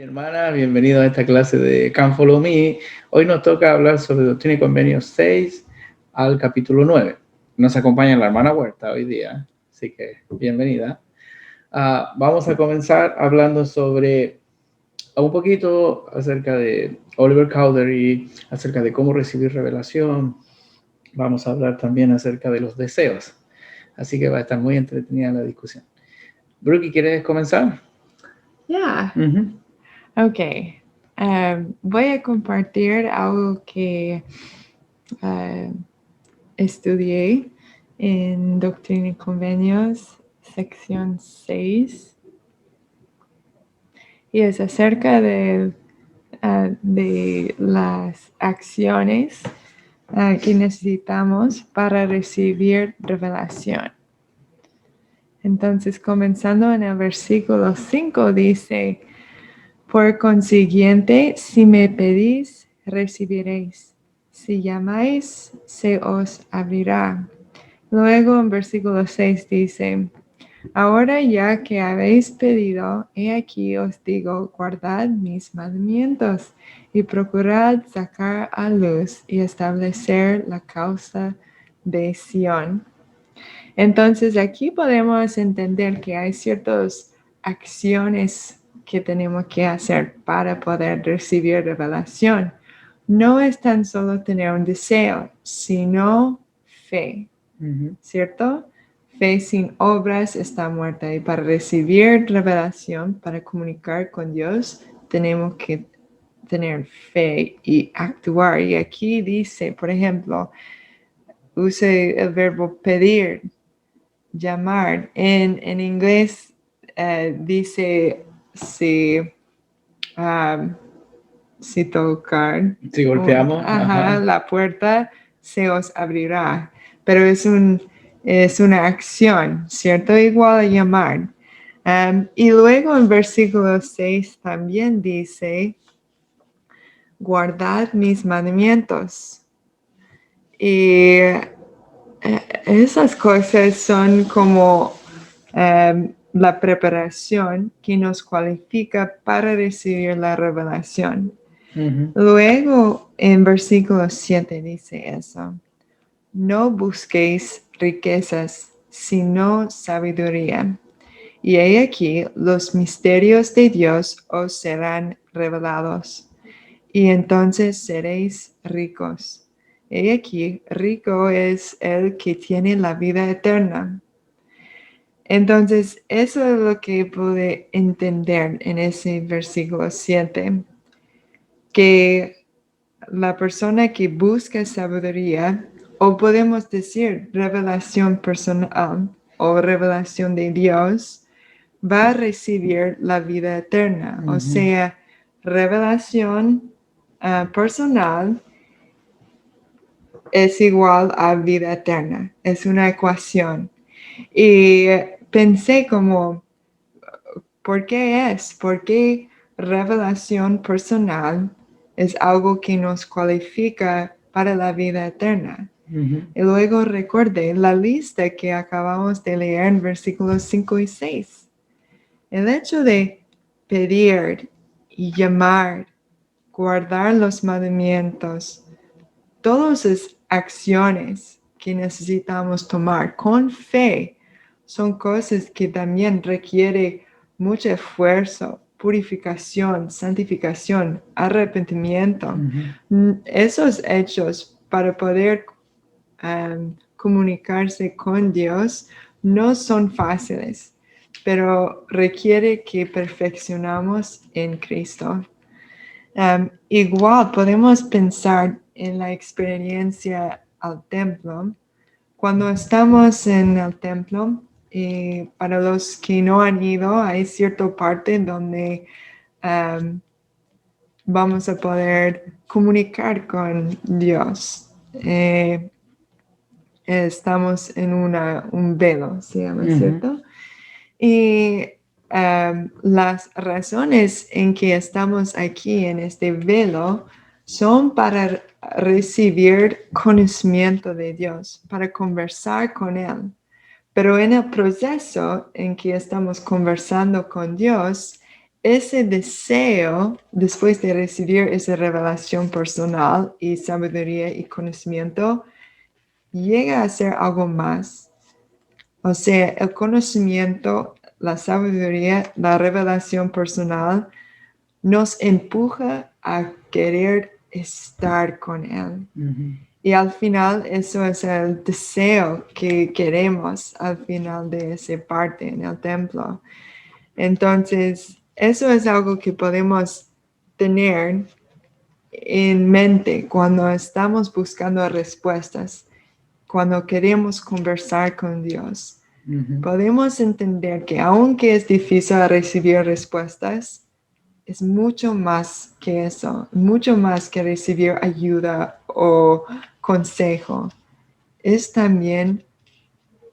y hermanas, bienvenidos a esta clase de Come Follow Me. Hoy nos toca hablar sobre Doctrina y Convenios 6 al capítulo 9. Nos acompaña la hermana Huerta hoy día, así que bienvenida. Vamos a comenzar hablando sobre un poquito acerca de Oliver Cowdery, acerca de cómo recibir revelación. Vamos a hablar también acerca de los deseos, así que va a estar muy entretenida la discusión. Brookie, ¿quieres comenzar? Yeah. Ok. Voy a compartir algo que estudié en Doctrina y Convenios, sección 6. Y es acerca de las acciones que necesitamos para recibir revelación. Entonces, comenzando en el versículo 5, dice: por consiguiente, si me pedís, recibiréis. Si llamáis, se os abrirá. Luego en versículo 6 dice: ahora ya que habéis pedido, he aquí os digo, guardad mis mandamientos y procurad sacar a luz y establecer la causa de Sión. Entonces aquí podemos entender que hay ciertas acciones que tenemos que hacer para poder recibir revelación. No es tan solo tener un deseo, sino fe, ¿cierto? Fe sin obras está muerta, y para recibir revelación, para comunicar con Dios, tenemos que tener fe y actuar. Y aquí dice, por ejemplo, use el verbo pedir, llamar. En inglés dice si tocar. Si golpeamos. La puerta se os abrirá. Pero es una acción, ¿cierto? Igual a llamar. Y luego en versículo 6 también dice: guardad mis mandamientos. Y esas cosas son como la preparación que nos cualifica para recibir la revelación. Luego en versículo 7 dice eso: no busquéis riquezas, sino sabiduría. Y he aquí, los misterios de Dios os serán revelados, y entonces seréis ricos. He aquí, rico es el que tiene la vida eterna. Entonces, eso es lo que pude entender en ese versículo 7, que la persona que busca sabiduría, o podemos decir revelación personal o revelación de Dios, va a recibir la vida eterna. O sea, revelación personal es igual a vida eterna. Es una ecuación. Y pensé como, ¿por qué es? ¿Por qué revelación personal es algo que nos cualifica para la vida eterna? Y luego recordé la lista que acabamos de leer en versículos 5 y 6. El hecho de pedir y llamar, guardar los mandamientos, todas esas acciones que necesitamos tomar con fe son cosas que también requieren mucho esfuerzo, purificación, santificación, arrepentimiento. Esos hechos para poder comunicarse con Dios no son fáciles, pero requiere que perfeccionamos en Cristo. Igual podemos pensar en la experiencia al templo. Cuando estamos en el templo, para los que no han ido, hay cierta parte donde vamos a poder comunicar con Dios. Estamos en un velo, se llama, ¿cierto? Y las razones en que estamos aquí en este velo son para recibir conocimiento de Dios, para conversar con Él. Pero en el proceso en que estamos conversando con Dios, ese deseo, después de recibir esa revelación personal y sabiduría y conocimiento, llega a ser algo más. O sea, el conocimiento, la sabiduría, la revelación personal nos empuja a querer estar con Él. Ujú. Y al final eso es el deseo que queremos al final de esa parte en el templo. Entonces, eso es algo que podemos tener en mente cuando estamos buscando respuestas, cuando queremos conversar con Dios. Ujú. Podemos entender que aunque es difícil recibir respuestas, es mucho más que eso, mucho más que recibir ayuda o consejo. Es también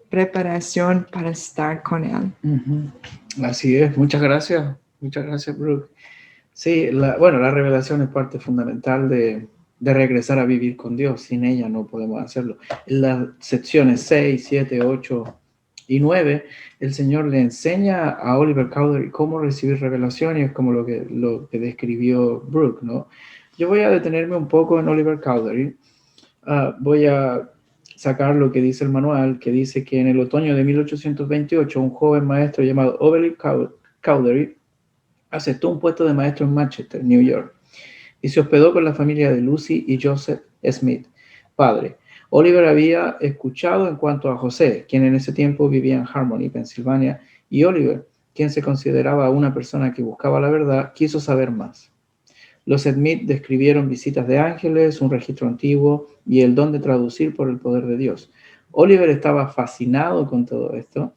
preparación para estar con Él. Ujú. Así es, muchas gracias, Brooke. Sí, bueno, la revelación es parte fundamental de regresar a vivir con Dios. Sin ella no podemos hacerlo. En las secciones 6, 7, 8 y 9, el Señor le enseña a Oliver Cowdery cómo recibir revelaciones, como lo que describió Brooke, ¿no? Yo voy a detenerme un poco en Oliver Cowdery. Voy a sacar lo que dice el manual, que dice que en el otoño de 1828, un joven maestro llamado Oliver Cowdery aceptó un puesto de maestro en Manchester, New York, y se hospedó con la familia de Lucy y Joseph Smith, padre. Oliver había escuchado en cuanto a José, quien en ese tiempo vivía en Harmony, Pensilvania, y Oliver, quien se consideraba una persona que buscaba la verdad, quiso saber más. Los Smith describieron visitas de ángeles, un registro antiguo y el don de traducir por el poder de Dios. Oliver estaba fascinado con todo esto.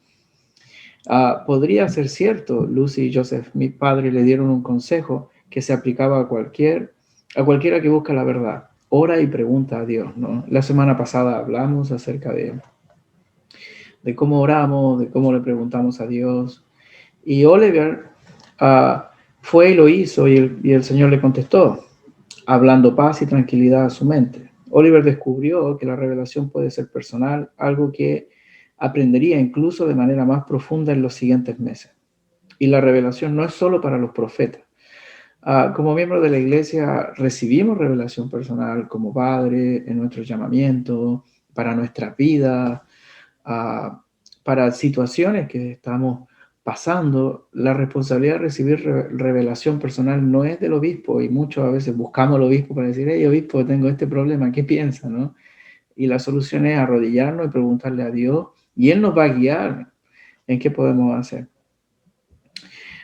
Podría ser cierto, Lucy y Joseph, mi padre, le dieron un consejo que se aplicaba a cualquiera que busca la verdad. Ora y pregunta a Dios, ¿no? La semana pasada hablamos acerca de cómo oramos, de cómo le preguntamos a Dios. Y Oliver fue y lo hizo y el Señor le contestó, hablando paz y tranquilidad a su mente. Oliver descubrió que la revelación puede ser personal, algo que aprendería incluso de manera más profunda en los siguientes meses. Y la revelación no es solo para los profetas. Como miembros de la iglesia recibimos revelación personal como padre en nuestro llamamiento, para nuestra vida, para situaciones que estamos pasando. La responsabilidad de recibir revelación personal no es del obispo, y muchas veces buscamos al obispo para decir, hey obispo, tengo este problema, ¿qué piensa? ¿No? Y la solución es arrodillarnos y preguntarle a Dios, y Él nos va a guiar en qué podemos hacer.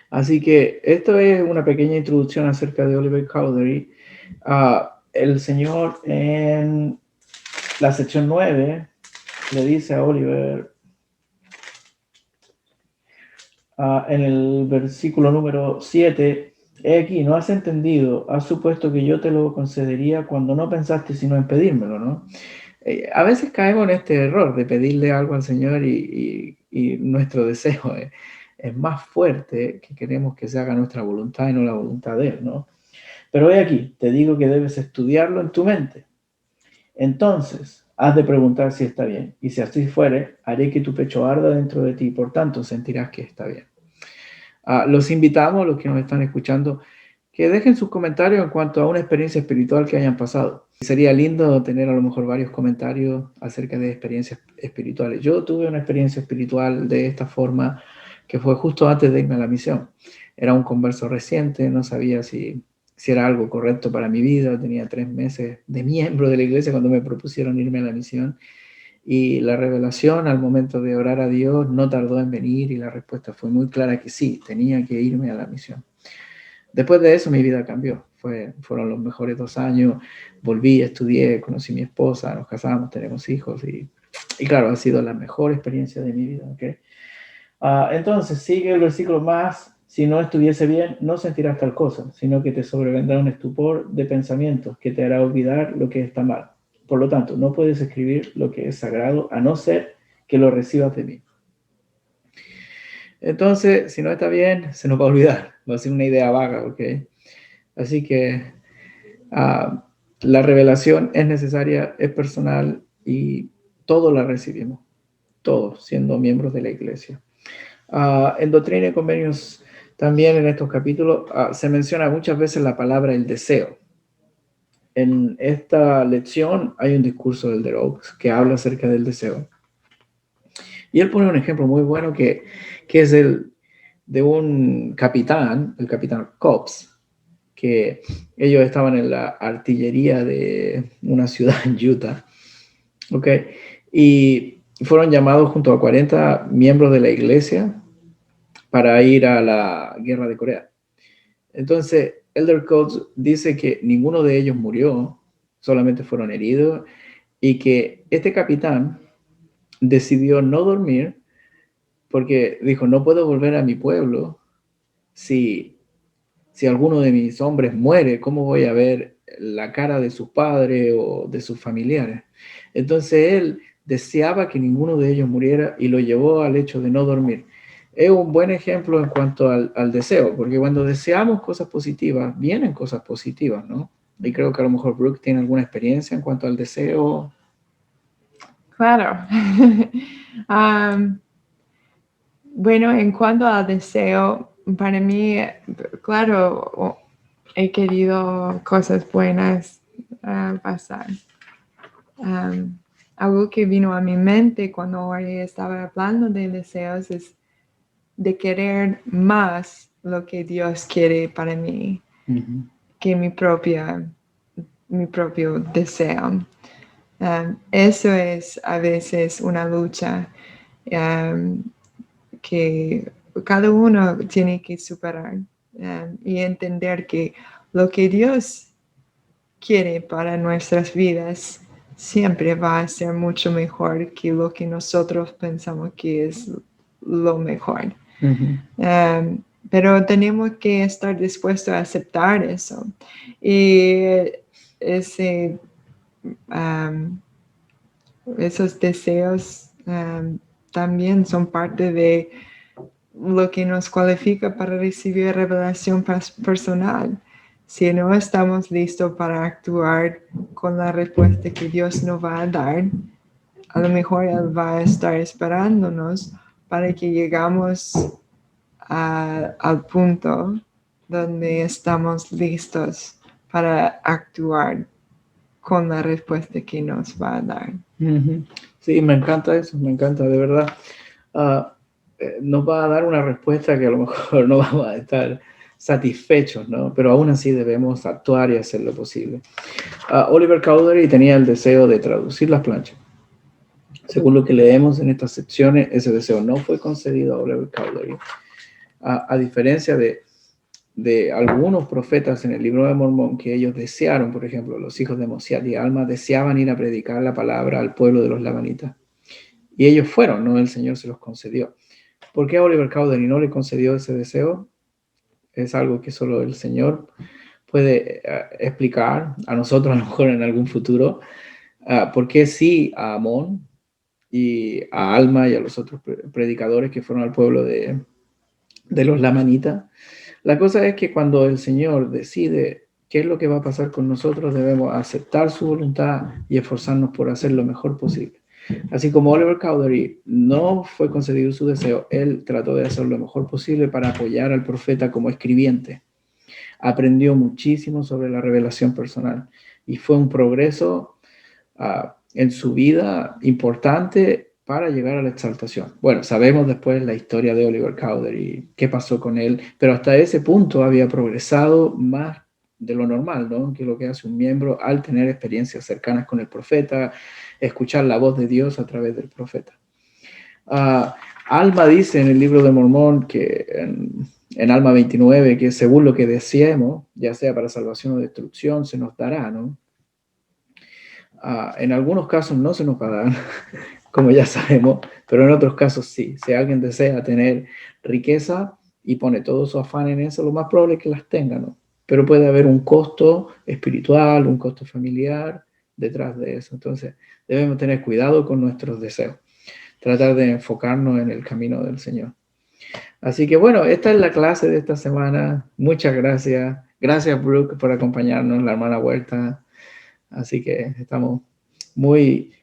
Así que esto es una pequeña introducción acerca de Oliver Cowdery. El Señor en la sección 9 le dice a Oliver, en el versículo número 7, he aquí, no has entendido, has supuesto que yo te lo concedería cuando no pensaste sino en pedírmelo, ¿no? A veces caemos en este error de pedirle algo al Señor y nuestro deseo es más fuerte, que queremos que se haga nuestra voluntad y no la voluntad de Él, ¿no? Pero he aquí, te digo que debes estudiarlo en tu mente. Entonces, has de preguntar si está bien. Y si así fuere, haré que tu pecho arda dentro de ti, por tanto sentirás que está bien. Los invitamos, los que nos están escuchando, que dejen sus comentarios en cuanto a una experiencia espiritual que hayan pasado. Sería lindo tener a lo mejor varios comentarios acerca de experiencias espirituales. Yo tuve una experiencia espiritual de esta forma que fue justo antes de irme a la misión. Era un converso reciente, no sabía si era algo correcto para mi vida. Tenía 3 meses de miembro de la iglesia cuando me propusieron irme a la misión. Y la revelación al momento de orar a Dios no tardó en venir y la respuesta fue muy clara que sí, tenía que irme a la misión. Después de eso mi vida cambió. Fueron los mejores 2 años. Volví, estudié, conocí a mi esposa, nos casamos, tenemos hijos y claro, ha sido la mejor experiencia de mi vida. ¿Okay? Entonces sigue el versículo más. Si no estuviese bien, no sentirás tal cosa, sino que te sobrevendrá un estupor de pensamientos que te hará olvidar lo que está mal. Por lo tanto, no puedes escribir lo que es sagrado a no ser que lo recibas de mí. Entonces, si no está bien, se nos va a olvidar. Va a ser una idea vaga, ¿ok? Así que la revelación es necesaria, es personal y todos la recibimos, todos siendo miembros de la iglesia. En Doctrina y Convenios También en estos capítulos se menciona muchas veces la palabra el deseo. En esta lección hay un discurso del Oaks que habla acerca del deseo. Y él pone un ejemplo muy bueno que es el de un capitán, el capitán Cobbs, que ellos estaban en la artillería de una ciudad en Utah, ¿ok? Y fueron llamados junto a 40 miembros de la iglesia para ir a la guerra de Corea. Entonces, Elder Coates dice que ninguno de ellos murió, solamente fueron heridos, y que este capitán decidió no dormir porque dijo, no puedo volver a mi pueblo si alguno de mis hombres muere, ¿cómo voy a ver la cara de sus padres o de sus familiares? Entonces él deseaba que ninguno de ellos muriera y lo llevó al hecho de no dormir. Es un buen ejemplo en cuanto al deseo, porque cuando deseamos cosas positivas, vienen cosas positivas, ¿no? Y creo que a lo mejor Brooke tiene alguna experiencia en cuanto al deseo. Claro. Bueno, en cuanto al deseo, para mí, claro, he querido cosas buenas pasar. Algo que vino a mi mente cuando estaba hablando de deseos es de querer más lo que Dios quiere para mí que mi propio deseo. Eso es a veces una lucha que cada uno tiene que superar y entender que lo que Dios quiere para nuestras vidas siempre va a ser mucho mejor que lo que nosotros pensamos que es lo mejor. Pero tenemos que estar dispuestos a aceptar eso. Y esos deseos también son parte de lo que nos cualifica para recibir revelación personal. Si no estamos listos para actuar con la respuesta que Dios nos va a dar, a lo mejor Él va a estar esperándonos para que llegamos al punto donde estamos listos para actuar con la respuesta que nos va a dar. Sí, me encanta eso, me encanta, de verdad. Nos va a dar una respuesta que a lo mejor no vamos a estar satisfechos, ¿no? Pero aún así debemos actuar y hacer lo posible. Oliver Cowdery tenía el deseo de traducir las planchas. Según lo que leemos en estas secciones, ese deseo no fue concedido a Oliver Cowdery. A diferencia de algunos profetas en el libro de Mormón que ellos desearon, por ejemplo, los hijos de Mosiat y Alma deseaban ir a predicar la palabra al pueblo de los lamanitas. Y ellos fueron, ¿no? El Señor se los concedió. ¿Por qué a Oliver Cowdery no le concedió ese deseo? Es algo que solo el Señor puede explicar a nosotros, a lo mejor en algún futuro. ¿Por qué sí a Amón y a Alma y a los otros predicadores que fueron al pueblo de los lamanitas? La cosa es que cuando el Señor decide qué es lo que va a pasar con nosotros, debemos aceptar su voluntad y esforzarnos por hacer lo mejor posible. Así como Oliver Cowdery no fue concedido su deseo, él trató de hacer lo mejor posible para apoyar al profeta como escribiente. Aprendió muchísimo sobre la revelación personal y fue un progreso en su vida importante para llegar a la exaltación. Bueno, sabemos después la historia de Oliver Cowdery, qué pasó con él, pero hasta ese punto había progresado más de lo normal, ¿no? Que es lo que hace un miembro al tener experiencias cercanas con el profeta, escuchar la voz de Dios a través del profeta. Alma dice en el libro de Mormón que en Alma 29 que según lo que deseemos, ya sea para salvación o destrucción, se nos dará, ¿no? En algunos casos no se nos va a dar, como ya sabemos, pero en otros casos sí. Si alguien desea tener riqueza y pone todo su afán en eso, lo más probable es que las tenga, ¿no? Pero puede haber un costo espiritual, un costo familiar detrás de eso. Entonces, debemos tener cuidado con nuestros deseos, tratar de enfocarnos en el camino del Señor. Así que bueno, esta es la clase de esta semana. Muchas gracias. Gracias, Brooke, por acompañarnos, la hermana Huerta. Así que estamos muy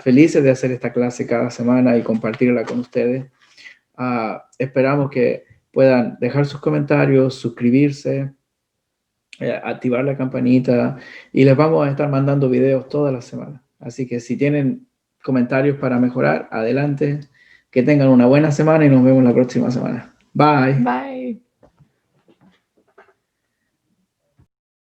felices de hacer esta clase cada semana y compartirla con ustedes. Esperamos que puedan dejar sus comentarios, suscribirse, activar la campanita y les vamos a estar mandando videos todas las semanas. Así que si tienen comentarios para mejorar, adelante. Que tengan una buena semana y nos vemos la próxima semana. Bye. Bye.